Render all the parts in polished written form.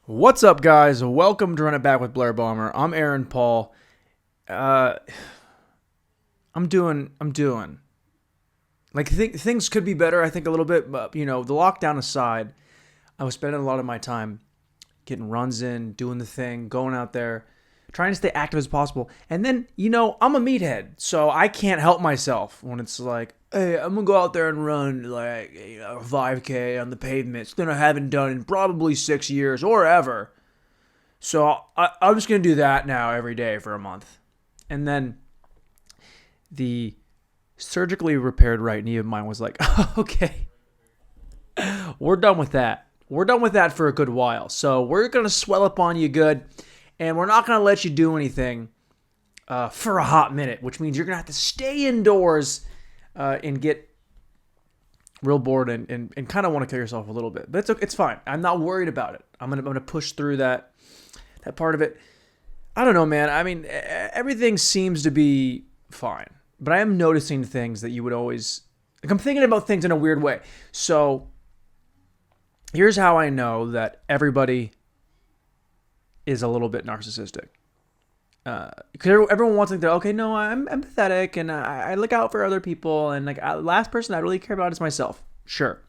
What's up, guys? Welcome to Run It Back with Blair Bomber. I'm Aaron Paul. I'm doing. Like, things could be better, I think, a little bit. But, the lockdown aside, I was spending a lot of my time getting runs in, doing the thing, going out there, trying to stay active as possible. And then, I'm a meathead, so I can't help myself when it's like, hey, I'm going to go out there and run, like, 5K on the pavement. Something I haven't done in probably 6 years or ever. So I'm just going to do that now every day for a month. And then the surgically repaired right knee of mine was like, okay, we're done with that. We're done with that for a good while. So we're going to swell up on you good, and we're not going to let you do anything for a hot minute, which means you're going to have to stay indoors and get real bored and kind of want to kill yourself a little bit. But it's fine. I'm not worried about it. I'm gonna push through that part of it. I don't know, man. I mean, everything seems to be fine. But I am noticing things that you would always... Like, I'm thinking about things in a weird way. So, here's how I know that everybody is a little bit narcissistic. Because everyone wants to think, okay, no, I'm empathetic and I look out for other people, and like the last person I really care about is myself. Sure.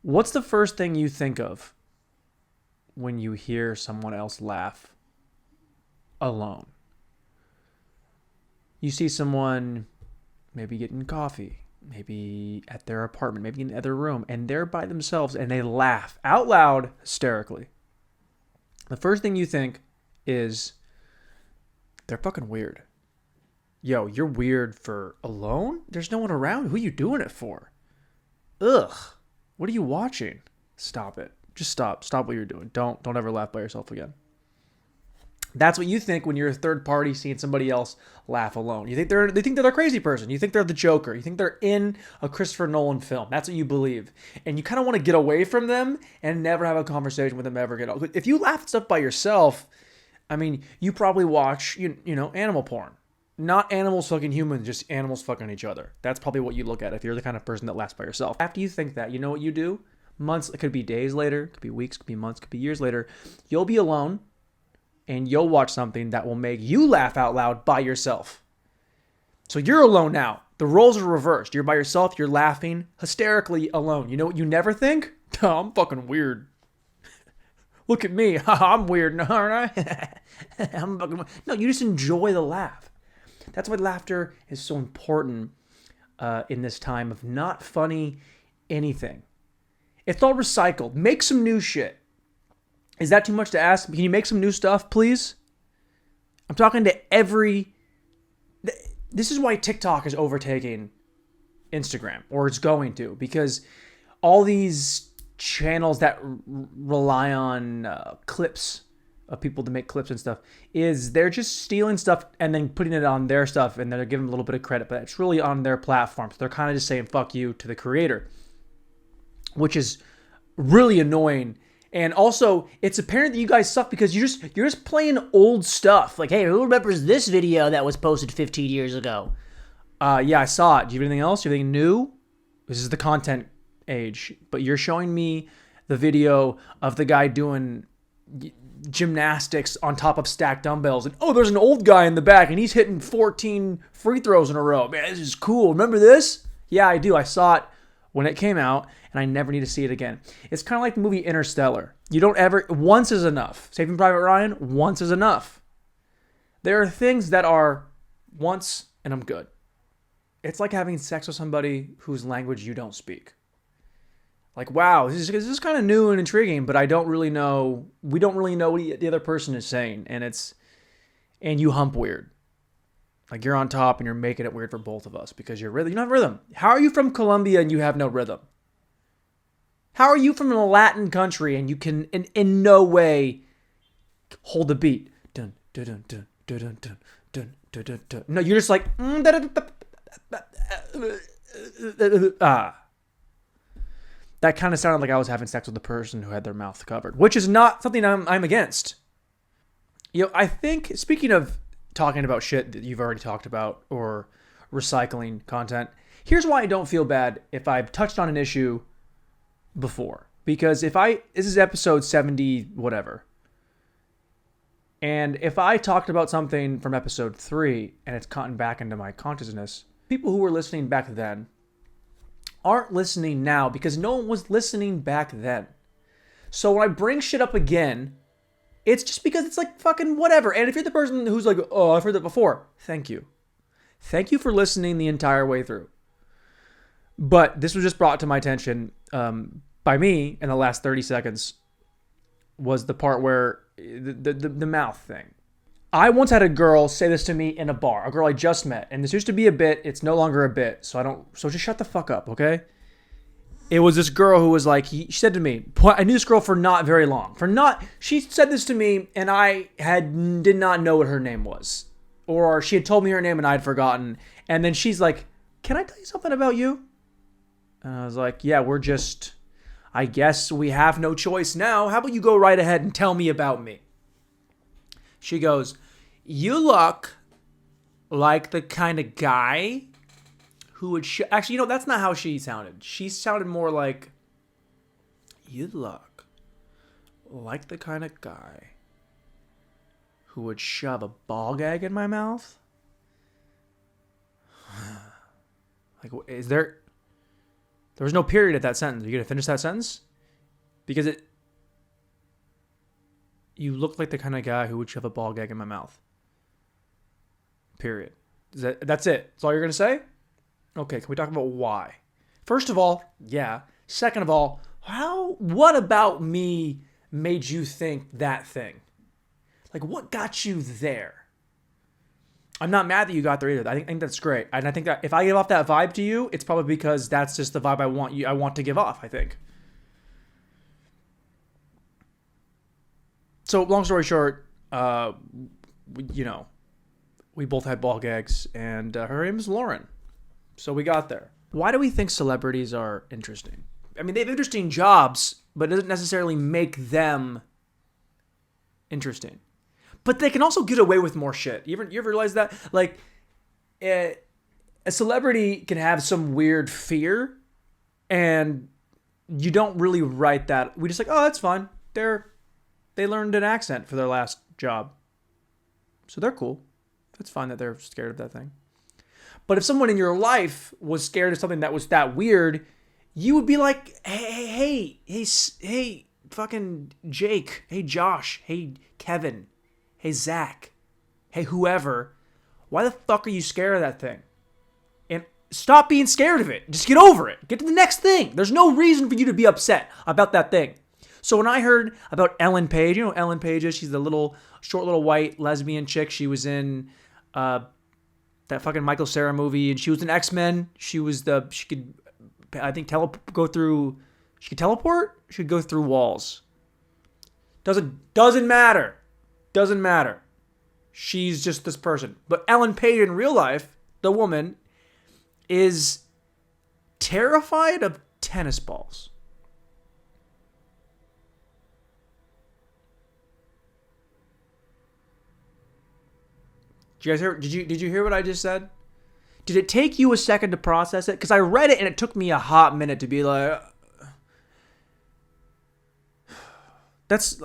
What's the first thing you think of when you hear someone else laugh alone? You see someone maybe getting coffee, maybe at their apartment, maybe in the other room, and they're by themselves and they laugh out loud hysterically. The first thing you think is, they're fucking weird. Yo, you're weird for alone? There's no one around? Who are you doing it for? Ugh. What are you watching? Stop it. Just stop. Stop what you're doing. Don't ever laugh by yourself again. That's what you think when you're a third party seeing somebody else laugh alone. They think they're the crazy person. You think they're the Joker. You think they're in a Christopher Nolan film. That's what you believe. And you kind of want to get away from them and never have a conversation with them ever again. If you laugh at stuff by yourself, I mean, you probably watch, animal porn. Not animals fucking humans, just animals fucking each other. That's probably what you look at if you're the kind of person that laughs by yourself. After you think that, you know what you do? Months, it could be days later, it could be weeks, it could be months, it could be years later. You'll be alone, and you'll watch something that will make you laugh out loud by yourself. So you're alone now. The roles are reversed. You're by yourself, you're laughing hysterically alone. You know what you never think? Oh, I'm fucking weird. Look at me. I'm weird, aren't I? I'm fucking weird. No, you just enjoy the laugh. That's why laughter is so important in this time of not funny anything. It's all recycled. Make some new shit. Is that too much to ask? Can you make some new stuff, please? I'm talking to every... This is why TikTok is overtaking Instagram, or it's going to, because all these channels that rely on clips of people to make clips and stuff, is they're just stealing stuff and then putting it on their stuff, and they're giving them a little bit of credit, but it's really on their platform. So they're kind of just saying fuck you to the creator, which is really annoying. And also, it's apparent that you guys suck because you're just playing old stuff. Like, hey, who remembers this video that was posted 15 years ago? Yeah, I saw it. Do you have anything else? Do you have anything new? This is the content age, but you're showing me the video of the guy doing gymnastics on top of stacked dumbbells, and there's an old guy in the back and he's hitting 14 free throws in a row. Man, this is cool. Remember this? Yeah, I do. I saw it when it came out, and I never need to see it again. It's kind of like the movie Interstellar. You don't ever... Once is enough. Saving Private Ryan, once is enough. There are things that are once, and I'm good. It's like having sex with somebody whose language you don't speak. Like, wow, this is kind of new and intriguing, but I don't really know... We don't really know what the other person is saying, and you hump weird. Like, you're on top and you're making it weird for both of us because you don't have rhythm. How are you from Colombia and you have no rhythm? How are you from a Latin country and you can in no way hold the beat? Dun, dun, dun, dun, dun, dun, dun, dun, dun, dun, dun. No, you're just like... That kind of sounded like I was having sex with a person who had their mouth covered, which is not something I'm against. I think, speaking of talking about shit that you've already talked about or recycling content, here's why I don't feel bad if I've touched on an issue before. Because this is episode 70, whatever. And if I talked about something from episode 3 and it's gotten back into my consciousness, people who were listening back then aren't listening now because no one was listening back then. So when I bring shit up again, it's just because it's like fucking whatever. And if you're the person who's like, oh, I've heard that before, thank you. Thank you for listening the entire way through. But this was just brought to my attention by me in the last 30 seconds was the part where the mouth thing. I once had a girl say this to me in a bar, a girl I just met. And this used to be a bit. It's no longer a bit. So just shut the fuck up, okay? It was this girl who was like, she said to me, I knew this girl for not very long. She said this to me and I did not know what her name was. Or she had told me her name and I had forgotten. And then she's like, can I tell you something about you? And I was like, yeah, I guess we have no choice now. How about you go right ahead and tell me about me? She goes, you look like the kind of guy who would... Actually, that's not how she sounded. She sounded more like, you look like the kind of guy who would shove a ball gag in my mouth. Like, is there... There was no period at that sentence. Are you going to finish that sentence? Because you look like the kind of guy who would shove a ball gag in my mouth. Period. That's it? That's all you're going to say? Okay, can we talk about why? First of all, yeah. Second of all, what about me made you think that thing? Like, what got you there? I'm not mad that you got there either. I think that's great. And I think that if I give off that vibe to you, it's probably because that's just the vibe I want to give off, I think. So, long story short, we both had ball gags, and her name is Lauren. So we got there. Why do we think celebrities are interesting? I mean, they have interesting jobs, but it doesn't necessarily make them interesting. But they can also get away with more shit. You ever realize that? Like, a celebrity can have some weird fear, and you don't really write that. We just like, oh, that's fine. They learned an accent for their last job. So they're cool. It's fine that they're scared of that thing. But if someone in your life was scared of something that was that weird, you would be like, hey, fucking Jake. Hey, Josh. Hey, Kevin. Hey, Zach. Hey, whoever. Why the fuck are you scared of that thing? And stop being scared of it. Just get over it. Get to the next thing. There's no reason for you to be upset about that thing. So when I heard about Ellen Page, you know who Ellen Page is? She's the short little white lesbian chick. She was in that fucking Michael Cera movie, and she was in X-Men. She could, I think, she could teleport? She could go through walls. Doesn't matter. Doesn't matter. She's just this person. But Ellen Page in real life, the woman, is terrified of tennis balls. Did you guys hear? Did you hear what I just said? Did it take you a second to process it? Because I read it and it took me a hot minute to be like, that's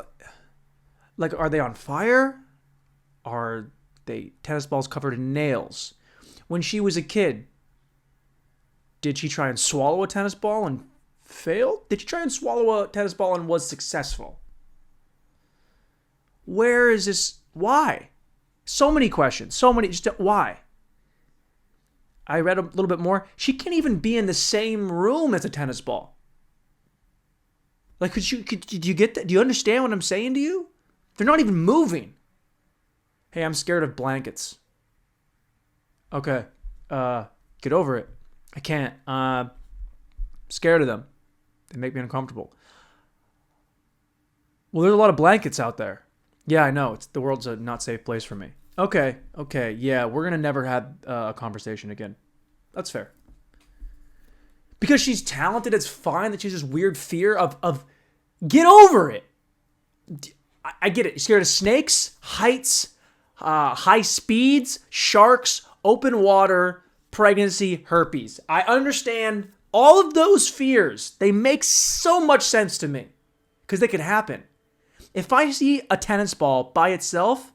like, are they on fire? Are they tennis balls covered in nails? When she was a kid, did she try and swallow a tennis ball and failed? Did she try and swallow a tennis ball and was successful? Where is this? Why? So many questions. Just why? I read a little bit more. She can't even be in the same room as a tennis ball. Like, did you get that? Do you understand what I'm saying to you? They're not even moving. Hey, I'm scared of blankets. Okay. Get over it. I can't. Scared of them. They make me uncomfortable. Well, there's a lot of blankets out there. Yeah, I know. The world's a not safe place for me. Okay. Yeah, we're going to never have a conversation again. That's fair. Because she's talented, it's fine that she's this weird fear of get over it. I get it. You're scared of snakes, heights, high speeds, sharks, open water, pregnancy, herpes. I understand All of those fears, they make so much sense to me because they could happen. If I see a tennis ball by itself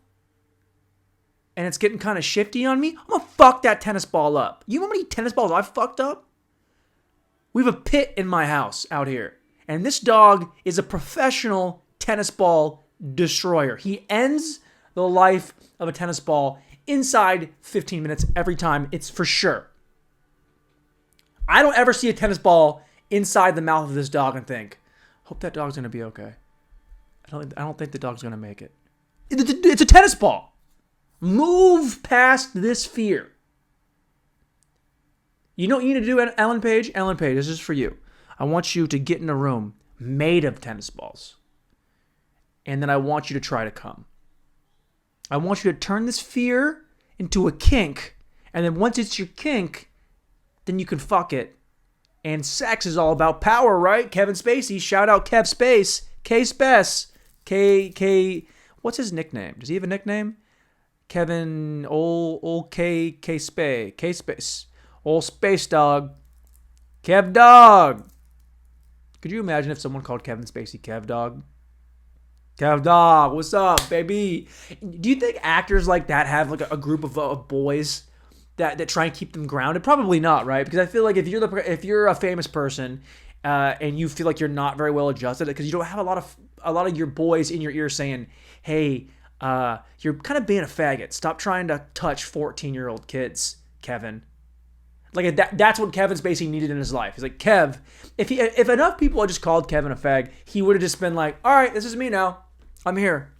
and it's getting kind of shifty on me, I'm going to fuck that tennis ball up. You know how many tennis balls I've fucked up? We have a pit in my house out here. And this dog is a professional tennis ball destroyer. He ends the life of a tennis ball inside 15 minutes every time. It's for sure. I don't ever see a tennis ball inside the mouth of this dog and think, hope that dog's going to be okay. I don't think the dog's going to make it. It's a tennis ball. Move past this fear. You know what you need to do, Ellen Paige? Ellen Paige, this is for you. I want you to get in a room made of tennis balls. And then I want you to try to come. I want you to turn this fear into a kink. And then once it's your kink, then you can fuck it. And sex is all about power, right? Kevin Spacey. Shout out Kev Space. K Spess. K. What's his nickname? Does he have a nickname? Kevin old K Space. K Space. Old Space Dog. Kev Dog. Could you imagine if someone called Kevin Spacey Kev Dog? Kev Dog, what's up, baby? Do you think actors like that have like a group of boys that try and keep them grounded? Probably not, right? Because I feel like if you're a famous person and you feel like you're not very well adjusted because you don't have a lot of your boys in your ear saying, "Hey, you're kind of being a faggot. Stop trying to touch 14-year-old kids, Kevin." Like that's what Kevin Spacey needed in his life. He's like, Kev, if enough people had just called Kevin a fag, he would have just been like, all right, this is me now. I'm here.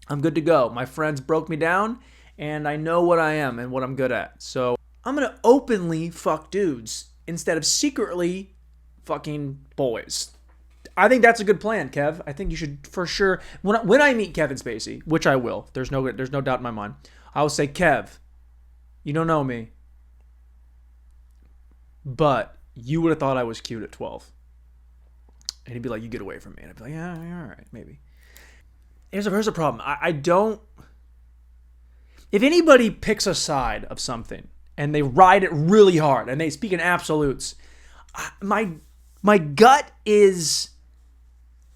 I'm good to go. My friends broke me down, and I know what I am and what I'm good at. So I'm going to openly fuck dudes instead of secretly fucking boys. I think that's a good plan, Kev. I think you should for sure. When I meet Kevin Spacey, which I will, there's no doubt in my mind, I will say, Kev, you don't know me, but you would have thought I was cute at 12. And he'd be like, you get away from me. And I'd be like, yeah, all right, maybe. Here's a problem. I don't... If anybody picks a side of something and they ride it really hard and they speak in absolutes, my gut is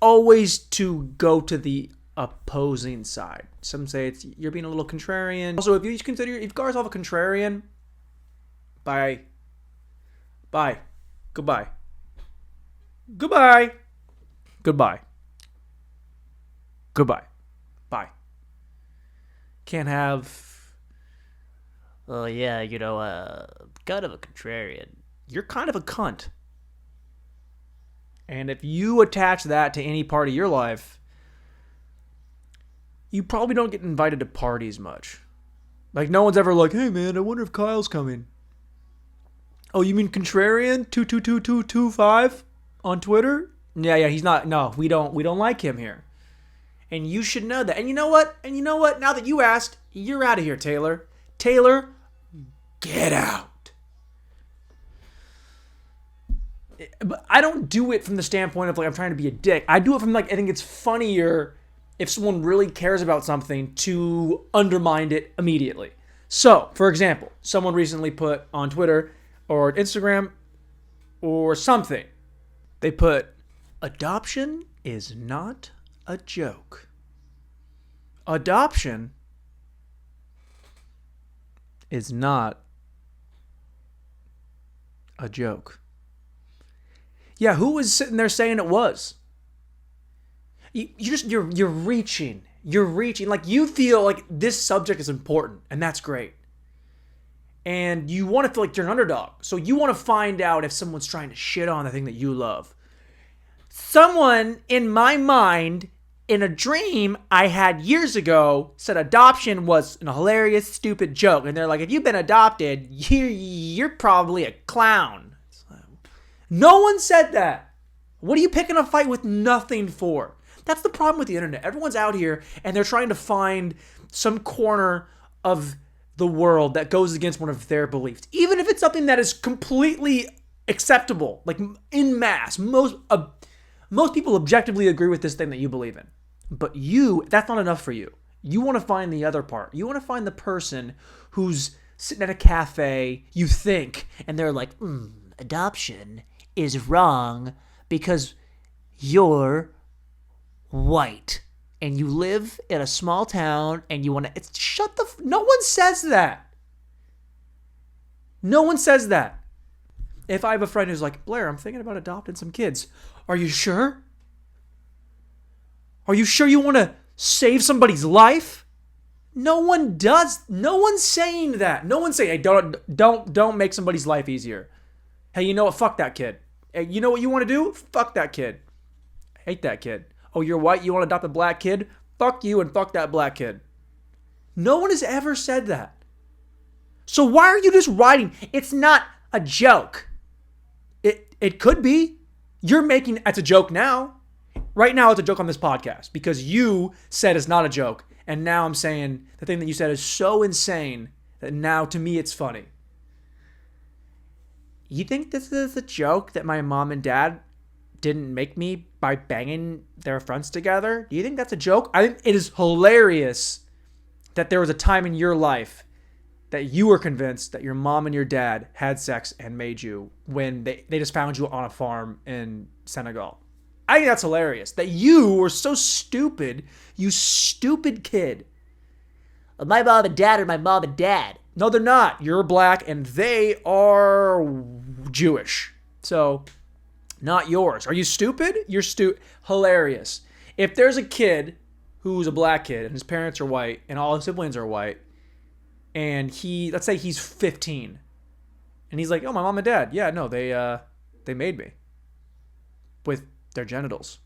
always to go to the opposing side. Some say you're being a little contrarian. Also, if you consider if Gar's off a contrarian, bye. Goodbye. Bye. Can't have... Oh, yeah, kind of a contrarian. You're kind of a cunt. And if you attach that to any part of your life, you probably don't get invited to parties much. Like, no one's ever like, hey, man, I wonder if Kyle's coming. Oh, you mean contrarian 222225 on Twitter? Yeah, he's not. No, we don't like him here. And you should know that. And you know what? Now that you asked, you're out of here, Taylor. Taylor, get out. But I don't do it from the standpoint of like I'm trying to be a dick. I do it from like I think it's funnier if someone really cares about something to undermine it immediately. So, for example, someone recently put on Twitter or Instagram or something, they put, adoption is not a joke. Adoption is not a joke. Yeah, who was sitting there saying it was? You're reaching. You're reaching. Like, you feel like this subject is important, and that's great. And you want to feel like you're an underdog. So you want to find out if someone's trying to shit on the thing that you love. Someone in my mind, in a dream I had years ago, said adoption was a hilarious, stupid joke. And they're like, if you've been adopted, you're probably a clown. No one said that. What are you picking a fight with nothing for? That's the problem with the internet. Everyone's out here and they're trying to find some corner of the world that goes against one of their beliefs. Even if it's something that is completely acceptable, like in mass. Most people objectively agree with this thing that you believe in. But that's not enough for you. You want to find the other part. You want to find the person who's sitting at a cafe, you think, and they're like, adoption is wrong because you're white and you live in a small town and you want to... No one says that. No one says that. If I have a friend who's like, Blair, I'm thinking about adopting some kids. Are you sure? Are you sure you want to save somebody's life? No one does. No one's saying that. No one's saying, hey, don't make somebody's life easier. Hey, you know what? Fuck that kid. Hey, you know what you want to do? Fuck that kid. Hate that kid. Oh, you're white? You want to adopt a black kid? Fuck you and fuck that black kid. No one has ever said that. So why are you just writing? It's not a joke. It could be. You're making it's a joke now. Right now it's a joke on this podcast because you said it's not a joke. And now I'm saying the thing that you said is so insane that now to me it's funny. You think this is a joke that my mom and dad didn't make me by banging their friends together? Do you think that's a joke? I think it is hilarious that there was a time in your life that you were convinced that your mom and your dad had sex and made you when they just found you on a farm in Senegal. I think that's hilarious. That you were so stupid, you stupid kid. My mom and dad are my mom and dad. No, they're not. You're black and they are Jewish. So, not yours. Are you stupid? You're hilarious. If there's a kid who's a black kid and his parents are white and all his siblings are white, and let's say he's 15, and he's like, oh, my mom and dad, yeah, no, they made me with their genitals,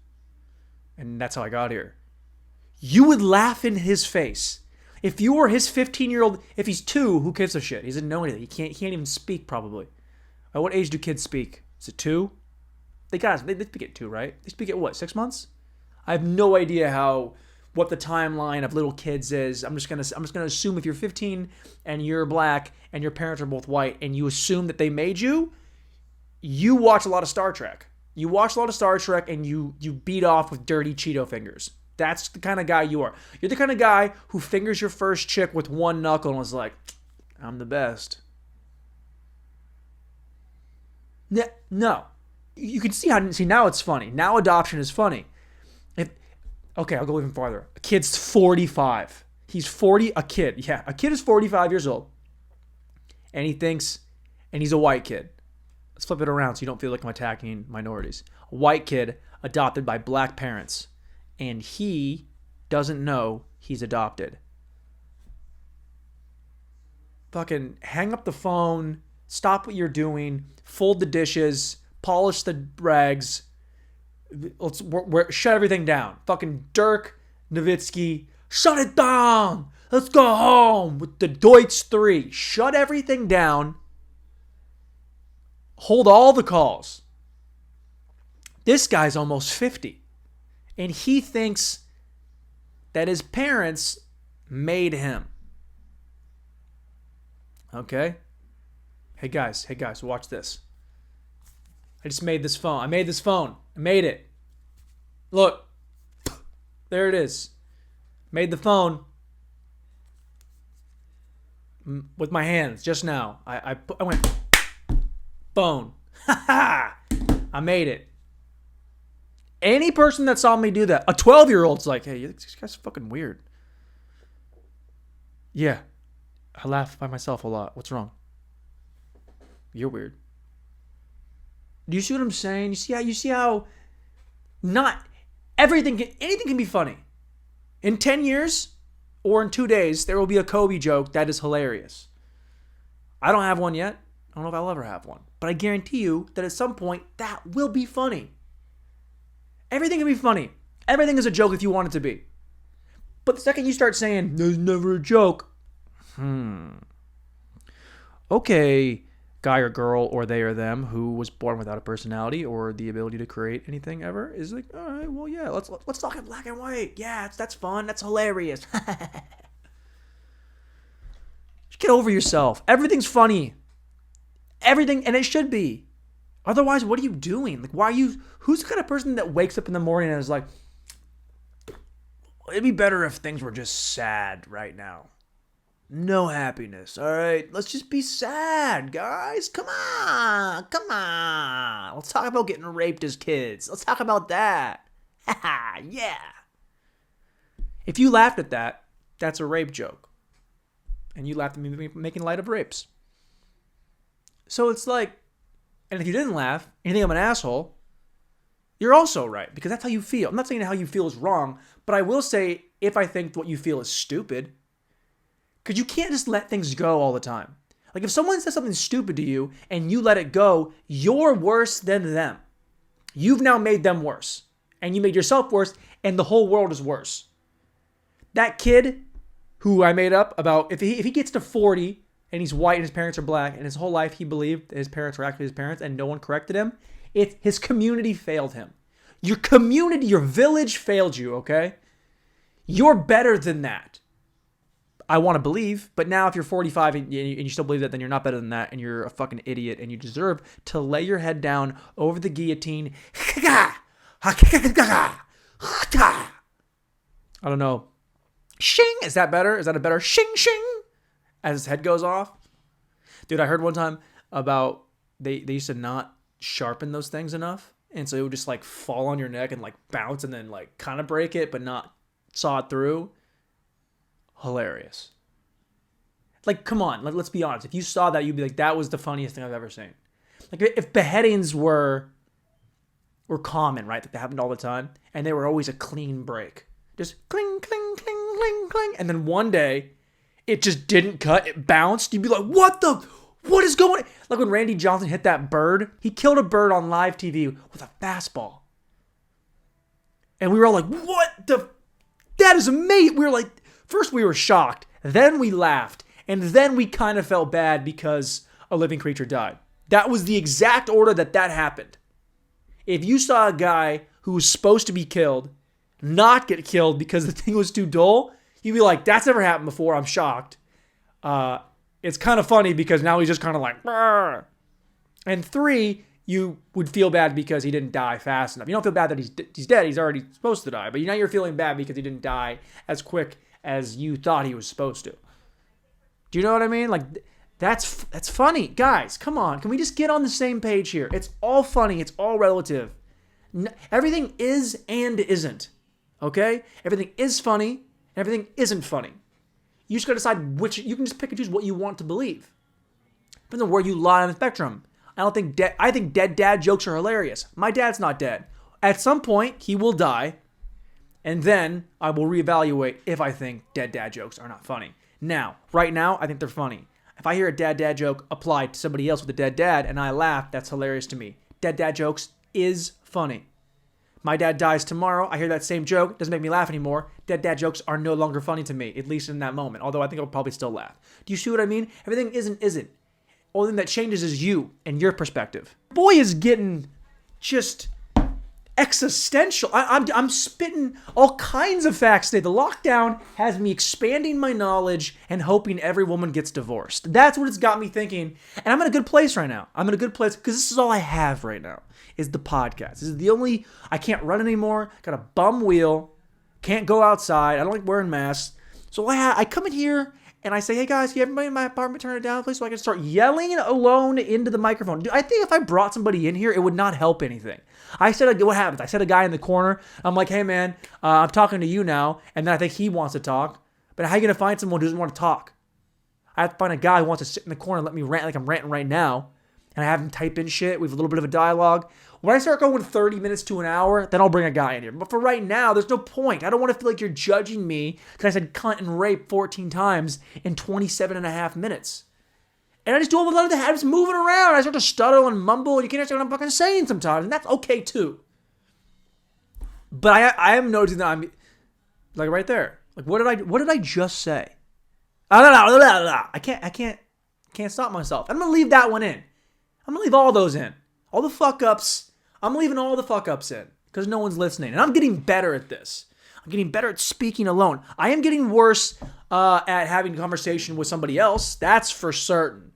and that's how I got here. You would laugh in his face. If you were his 15-year-old, if he's 2, who gives a shit? He doesn't know anything. He can't even speak, probably. At what age do kids speak? Is it 2? They speak at 2, right? They speak at what, 6 months? I have no idea what the timeline of little kids is. I'm just gonna assume if you're 15 and you're black and your parents are both white and you assume that they made you, you watch a lot of Star Trek. You watch a lot of Star Trek and you beat off with dirty Cheeto fingers. That's the kind of guy you are. You're the kind of guy who fingers your first chick with one knuckle and was like, I'm the best. No. You can see now it's funny. Now adoption is funny. Okay, I'll go even farther. A kid's 45. He's 40, a kid. Yeah, a kid is 45 years old. And he's a white kid. Let's flip it around so you don't feel like I'm attacking minorities. A white kid adopted by black parents. And he doesn't know he's adopted. Fucking hang up the phone, stop what you're doing, fold the dishes, polish the rags, shut everything down. Fucking Dirk Nowitzki, shut it down. Let's go home with the Deutsch 3. Shut everything down. Hold all the calls. This guy's almost 50. And he thinks that his parents made him. Okay? Hey guys, watch this. I just made this phone. I made it. Look. There it is. Made the phone with my hands just now. I went phone. I made it. Any person that saw me do that, a 12-year-old's like, hey, this guy's fucking weird. Yeah. I laugh by myself a lot. What's wrong? You're weird. Do you see what I'm saying? You see how not anything can be funny. In 10 years or in 2 days, there will be a Kobe joke that is hilarious. I don't have one yet. I don't know if I'll ever have one. But I guarantee you that at some point, that will be funny. Everything can be funny. Everything is a joke if you want it to be. But the second you start saying, there's never a joke. Okay, guy or girl or they or them who was born without a personality or the ability to create anything ever is like, all right, well, yeah, let's talk in black and white. Yeah, that's fun. That's hilarious. Just get over yourself. Everything's funny. Everything, and it should be. Otherwise, what are you doing? Like, who's the kind of person that wakes up in the morning and is like, it'd be better if things were just sad right now. No happiness. All right, let's just be sad, guys. Come on, come on. Let's talk about getting raped as kids. Let's talk about that. Haha, yeah. If you laughed at that, that's a rape joke. And you laughed at me making light of rapes. So it's like, and if you didn't laugh and you think I'm an asshole, you're also right, because that's how you feel. I'm not saying how you feel is wrong, but I will say if I think what you feel is stupid, because you can't just let things go all the time. Like if someone says something stupid to you and you let it go, you're worse than them. You've now made them worse. And you made yourself worse, and the whole world is worse. That kid who I made up about, if he gets to 40 and he's white and his parents are black, and his whole life he believed his parents were actually his parents and no one corrected him, his community failed him. Your community, your village failed you, okay? You're better than that. I want to believe, but now if you're 45 and you still believe that, then you're not better than that, and you're a fucking idiot, and you deserve to lay your head down over the guillotine. I don't know. Shing! Is that better? Is that a better shing shing? As his head goes off? Dude, I heard one time about they used to not sharpen those things enough, and so it would just like fall on your neck and like bounce and then like kind of break it, but not saw it through. Hilarious. Like, come on, let's be honest. If you saw that, you'd be like, that was the funniest thing I've ever seen. Like, if beheadings were common, right? Like, they happened all the time, and they were always a clean break. Just cling, cling, cling, cling, cling. And then one day, it just didn't cut. It bounced. You'd be like, what is going on? Like when Randy Johnson hit that bird. He killed a bird on live TV with a fastball. And we were all like, that is amazing. We were like, first we were shocked, then we laughed, and then we kind of felt bad because a living creature died. That was the exact order that happened. If you saw a guy who was supposed to be killed not get killed because the thing was too dull, you'd be like, that's never happened before, I'm shocked. It's kind of funny because now he's just kind of like, Brr. And 3, you would feel bad because he didn't die fast enough. You don't feel bad that he's dead, he's already supposed to die, but now you're feeling bad because he didn't die as quick as you thought he was supposed to. Do you know what I mean? Like, that's funny. Guys, come on. Can we just get on the same page here? It's all funny. It's all relative. Everything is and isn't. Okay? Everything is funny, and everything isn't funny. You just got to decide which. You can just pick and choose what you want to believe. Depends on where you lie on the spectrum. I think dead dad jokes are hilarious. My dad's not dead. At some point, he will die. And then I will reevaluate if I think dead dad jokes are not funny. Now, right now, I think they're funny. If I hear a dead dad joke applied to somebody else with a dead dad and I laugh, that's hilarious to me. Dead dad jokes is funny. My dad dies tomorrow. I hear that same joke. Doesn't make me laugh anymore. Dead dad jokes are no longer funny to me, at least in that moment. Although I think I'll probably still laugh. Do you see what I mean? Everything isn't. Only thing that changes is you and your perspective. Boy is getting just existential. I'm spitting all kinds of facts today. The lockdown has me expanding my knowledge and hoping every woman gets divorced. That's what it's got me thinking. And I'm in a good place right now. I'm in a good place because this is all I have right now is the podcast. This is the only, I can't run anymore. Got a bum wheel. Can't go outside. I don't like wearing masks. So I come in here and I say, hey guys, can everybody in my apartment turn it down, please? So I can start yelling alone into the microphone. Dude, I think if I brought somebody in here, it would not help anything. What happens? I said a guy in the corner. I'm like, hey man, I'm talking to you now. And then I think he wants to talk. But how are you going to find someone who doesn't want to talk? I have to find a guy who wants to sit in the corner and let me rant like I'm ranting right now. And I have him type in shit. We have a little bit of a dialogue. When I start going 30 minutes to an hour, then I'll bring a guy in here. But for right now, there's no point. I don't want to feel like you're judging me because I said cunt and rape 14 times in 27 and a half minutes. And I just do all the other habits moving around. I start to stutter and mumble, and you can't understand what I'm fucking saying sometimes. And that's okay too. But I am noticing that I'm like right there. Like what did I just say? I can't stop myself. I'm gonna leave that one in. I'm gonna leave all those in. All the fuck ups. I'm leaving all the fuck ups in because no one's listening. And I'm getting better at this. I'm getting better at speaking alone. I am getting worse at having a conversation with somebody else. That's for certain.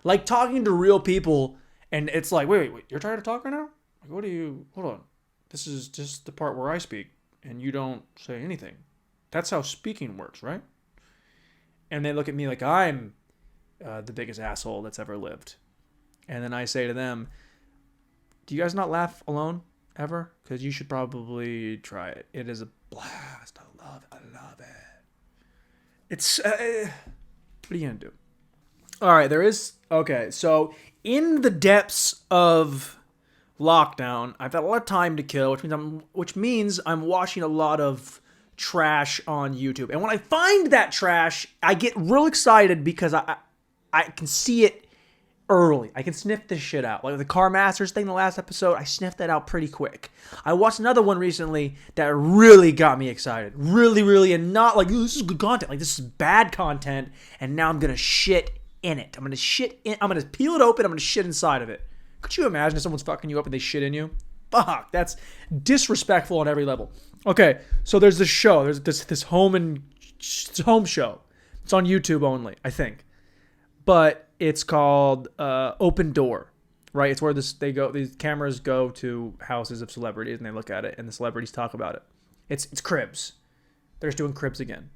Like talking to real people and it's like, wait, you're trying to talk right now? Like, hold on. This is just the part where I speak and you don't say anything. That's how speaking works, right? And they look at me like I'm the biggest asshole that's ever lived. And then I say to them, do you guys not laugh alone ever? Because you should probably try it. It is a blast. I love it. I love it. It's, what are you going to do? All right, okay, so in the depths of lockdown, I've had a lot of time to kill, which means I'm watching a lot of trash on YouTube. And when I find that trash, I get real excited because I can see it early. I can sniff this shit out. Like the Car Masters thing, the last episode, I sniffed that out pretty quick. I watched another one recently that really got me excited. Really, really, and not like, ooh, this is good content. Like, this is bad content, and now I'm going to shit in it. I'm going to peel it open, I'm going to shit inside of it. Could you imagine if someone's fucking you up and they shit in you? Fuck, that's disrespectful on every level. Okay, so there's this show. There's this home show. It's on YouTube only, I think. But it's called Open Door, right? It's where these cameras go to houses of celebrities and they look at it and the celebrities talk about it. It's Cribs. They're just doing Cribs again.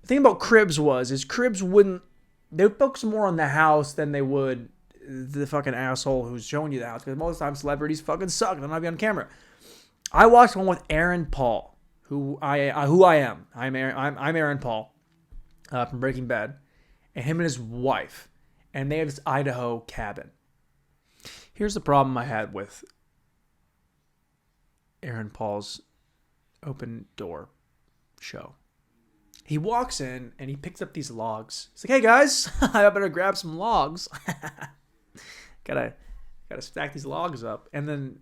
The thing about Cribs is Cribs they would focus more on the house than they would the fucking asshole who's showing you the house, because most of the time celebrities fucking suck. They're not even on camera. I watched one with Aaron Paul, who I am. I'm Aaron Paul from Breaking Bad, and him and his wife, and they have this Idaho cabin. Here's the problem I had with Aaron Paul's Open Door show. He walks in and he picks up these logs. He's like, "Hey guys, I better grab some logs." gotta stack these logs up, and then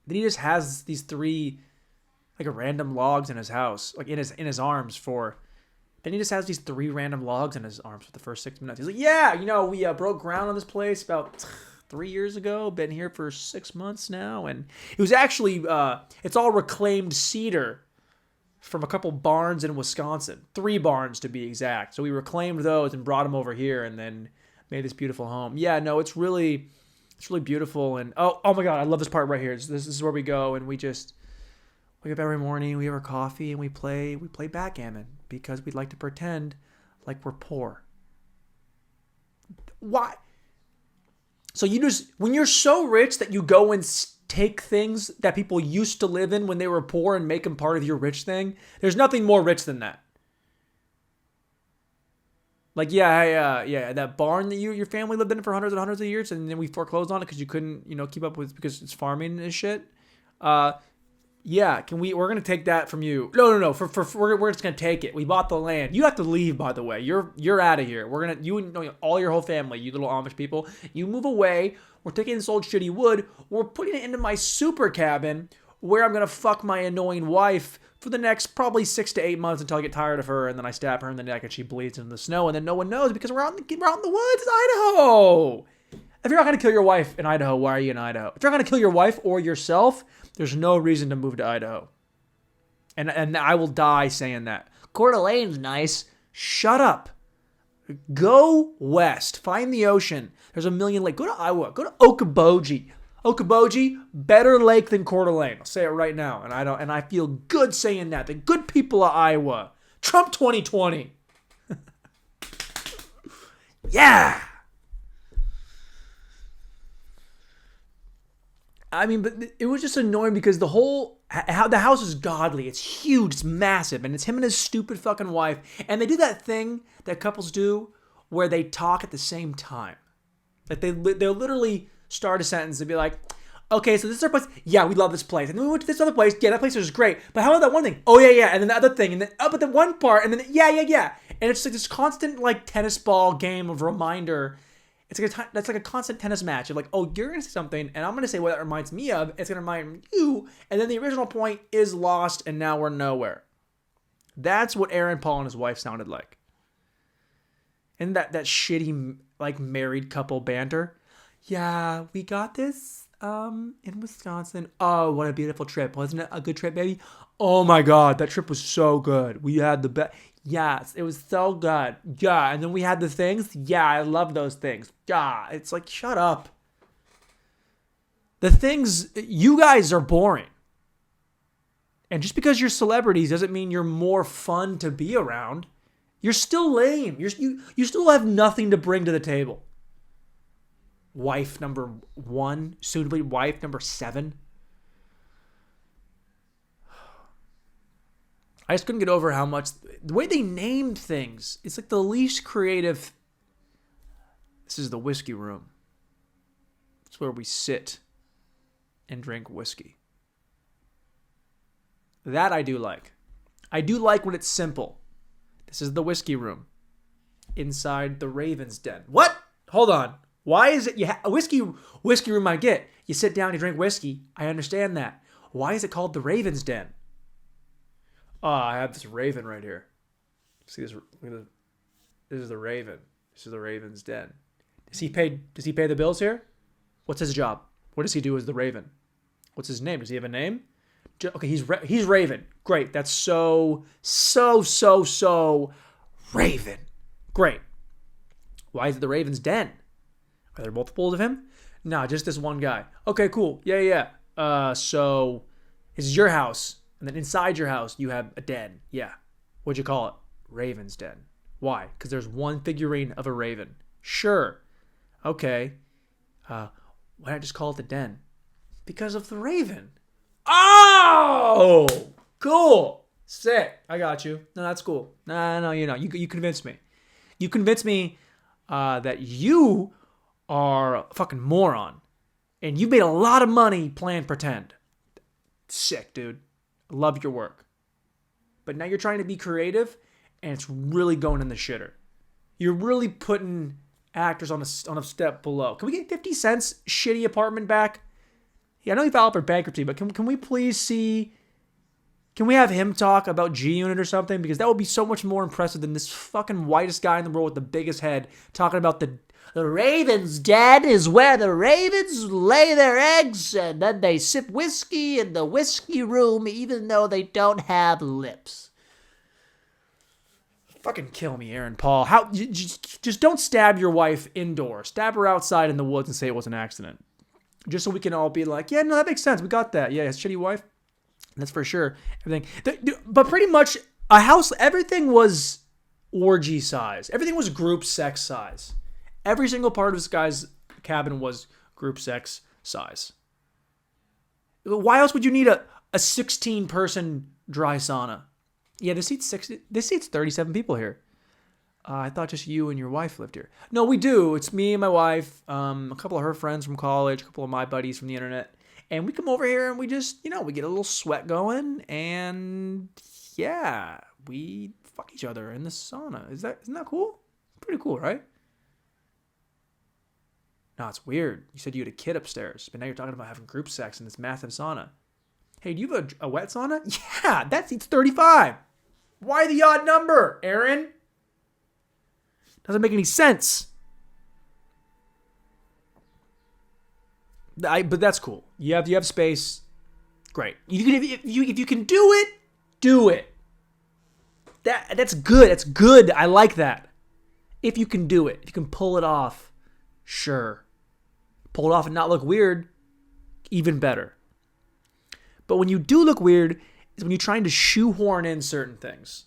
he just has these 3 like random logs in his house, like in his arms for. Then he just has these 3 random logs in his arms for the first 6 minutes. He's like, "Yeah, we broke ground on this place about 3 years ago. Been here for 6 months now, and it was actually it's all reclaimed cedar from a couple barns in Wisconsin, 3 barns to be exact. So we reclaimed those and brought them over here, and then made this beautiful home. Yeah, no, it's really beautiful. And oh my God, I love this part right here. This is where we go, and we just wake up every morning, we have our coffee, and we play backgammon because we'd like to pretend like we're poor. Why? So when you're so rich that you go and take things that people used to live in when they were poor and make them part of your rich thing, there's nothing more rich than that. Like, yeah, that barn that your family lived in for hundreds and hundreds of years, and then we foreclosed on it because you couldn't, keep up with, because it's farming and shit. Yeah, we're gonna take that from you. No. We're just gonna take it. We bought the land. You have to leave, by the way. You're out of here. We're gonna, all your whole family, you little Amish people, you move away. We're taking this old shitty wood. We're putting it into my super cabin where I'm gonna fuck my annoying wife for the next probably 6 to 8 months until I get tired of her, and then I stab her in the neck and she bleeds into the snow, and then no one knows because we're out in the woods. It's Idaho. If you're not gonna kill your wife in Idaho, why are you in Idaho? If you're not gonna kill your wife or yourself, there's no reason to move to Idaho. And I will die saying that. Coeur d'Alene's nice. Shut up. Go west. Find the ocean. There's a million lakes. Go to Iowa. Go to Okoboji. Okoboji, better lake than Coeur d'Alene. I'll say it right now. And I feel good saying that. The good people of Iowa. Trump 2020. Yeah. I mean, but it was just annoying because the house is godly. It's huge. It's massive. And it's him and his stupid fucking wife. And they do that thing that couples do where they talk at the same time. Like they'll literally start a sentence and be like, "Okay, so this is our place. Yeah, we love this place. And then we went to this other place. Yeah, that place was great. But how about that one thing? Oh, yeah. And then the other thing. And then, but the one part. And then, yeah. And it's like this constant like tennis ball game of reminder. It's like that's like a constant tennis match of like, oh, you're going to say something, and I'm going to say what that reminds me of. It's going to remind you, and then the original point is lost, and now we're nowhere. That's what Aaron Paul and his wife sounded like. And that shitty like married couple banter. Yeah, we got this in Wisconsin. Oh, what a beautiful trip. Wasn't it a good trip, baby? Oh my God, that trip was so good. We had the best. Yes, it was so good. Yeah, and then we had the things. Yeah, I love those things. Yeah, it's like, shut up. The things, you guys are boring. And just because you're celebrities doesn't mean you're more fun to be around. You're still lame. You still have nothing to bring to the table. Wife number 1, soon to be wife number 7. I just couldn't get over how much the way they named things. It's like the least creative. This is the whiskey room. It's where we sit and drink whiskey. That I do like. I do like when it's simple. This is the whiskey room. Inside the Raven's Den. What? Hold on. Why is it a whiskey room I get? You sit down, you drink whiskey. I understand that. Why is it called the Raven's Den? Oh, I have this raven right here. See this? Look at this. This is the raven. This is the Raven's Den. Does he pay the bills here? What's his job? What does he do as the Raven? What's his name? Does he have a name? Okay, he's Raven. Great. That's so Raven. Great. Why is it the Raven's Den? Are there multiples of him? No, just this one guy. Okay, cool. Yeah. So this is your house. And then inside your house, you have a den. Yeah. What'd you call it? Raven's Den. Why? Because there's one figurine of a raven. Sure. Okay. Why not just call it the den? Because of the raven. Oh! Cool. Sick. I got you. No, that's cool. No, you convinced me. You convinced me that you are a fucking moron. And you made a lot of money playing pretend. Sick, dude. I love your work. But now you're trying to be creative, and it's really going in the shitter. You're really putting actors on a step below. Can we get 50 Cent's shitty apartment back? Yeah, I know he filed for bankruptcy, but can we please see... Can we have him talk about G-Unit or something? Because that would be so much more impressive than this fucking whitest guy in the world with the biggest head talking about the Raven's Den is where the ravens lay their eggs and then they sip whiskey in the whiskey room even though they don't have lips. Fucking kill me, Aaron Paul. How? Just don't stab your wife indoors. Stab her outside in the woods and say it was an accident. Just so we can all be like, yeah, no, that makes sense. We got that. Yeah, shitty wife. That's for sure. Everything. But pretty much a house, everything was orgy size. Everything was group sex size. Every single part of this guy's cabin was group sex size. Why else would you need a 16-person dry sauna? Yeah, this seats 37 people here. I thought just you and your wife lived here. No, we do. It's me and my wife, a couple of her friends from college, a couple of my buddies from the internet. And we come over here and we just, we get a little sweat going. And yeah, we fuck each other in the sauna. Isn't that cool? Pretty cool, right? No, it's weird. You said you had a kid upstairs, but now you're talking about having group sex in this massive sauna. Hey, do you have a wet sauna? Yeah, that seats 35. Why the odd number, Aaron? Doesn't make any sense. But that's cool. You have space. Great. If you can do it, do it. That's good. That's good. I like that. If you can do it, if you can pull it off, sure. Pull it off and not look weird, even better. But when you do look weird, is when you're trying to shoehorn in certain things.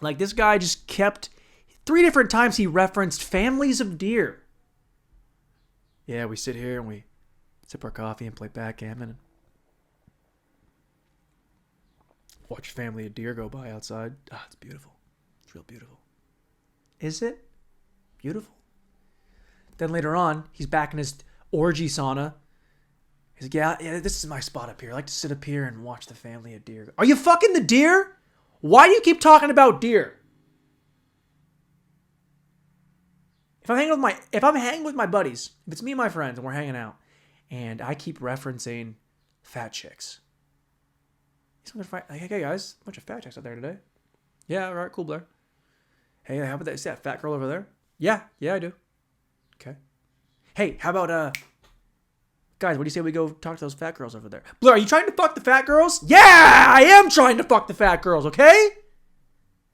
Like this guy just kept 3 different times he referenced families of deer. Yeah, we sit here and we sip our coffee and play backgammon and watch a family of deer go by outside. It's beautiful. It's real beautiful. Is it beautiful? Then later on, he's back in his orgy sauna. He's like, yeah, this is my spot up here. I like to sit up here and watch the family of deer. Are you fucking the deer? Why do you keep talking about deer? If I'm hanging with my buddies, if it's me and my friends and we're hanging out, and I keep referencing fat chicks. Hey guys, a bunch of fat chicks out there today. Yeah, all right, cool, Blair. Hey, how about that? See that fat girl over there? Yeah, I do. Okay. Hey, how about guys, what do you say we go talk to those fat girls over there? Blair, are you trying to fuck the fat girls? Yeah, I am trying to fuck the fat girls, okay? Is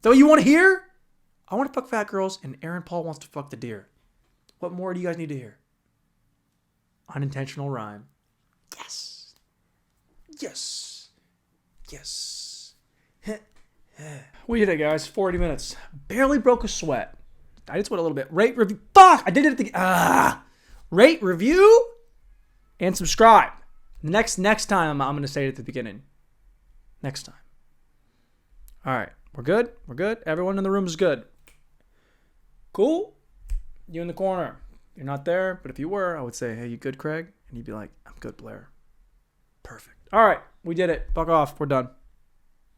that what you want to hear? I want to fuck fat girls, and Aaron Paul wants to fuck the deer. What more do you guys need to hear? Unintentional rhyme. Yes. We did it, guys. 40 minutes. Barely broke a sweat. I just went a little bit. Rate, review. Fuck! I did it at the... Rate, review, and subscribe. Next time, I'm going to say it at the beginning. Next time. All right. We're good? We're good? Everyone in the room is good. Cool? You in the corner. You're not there, but if you were, I would say, hey, you good, Craig? And you'd be like, I'm good, Blair. Perfect. All right. We did it. Fuck off. We're done.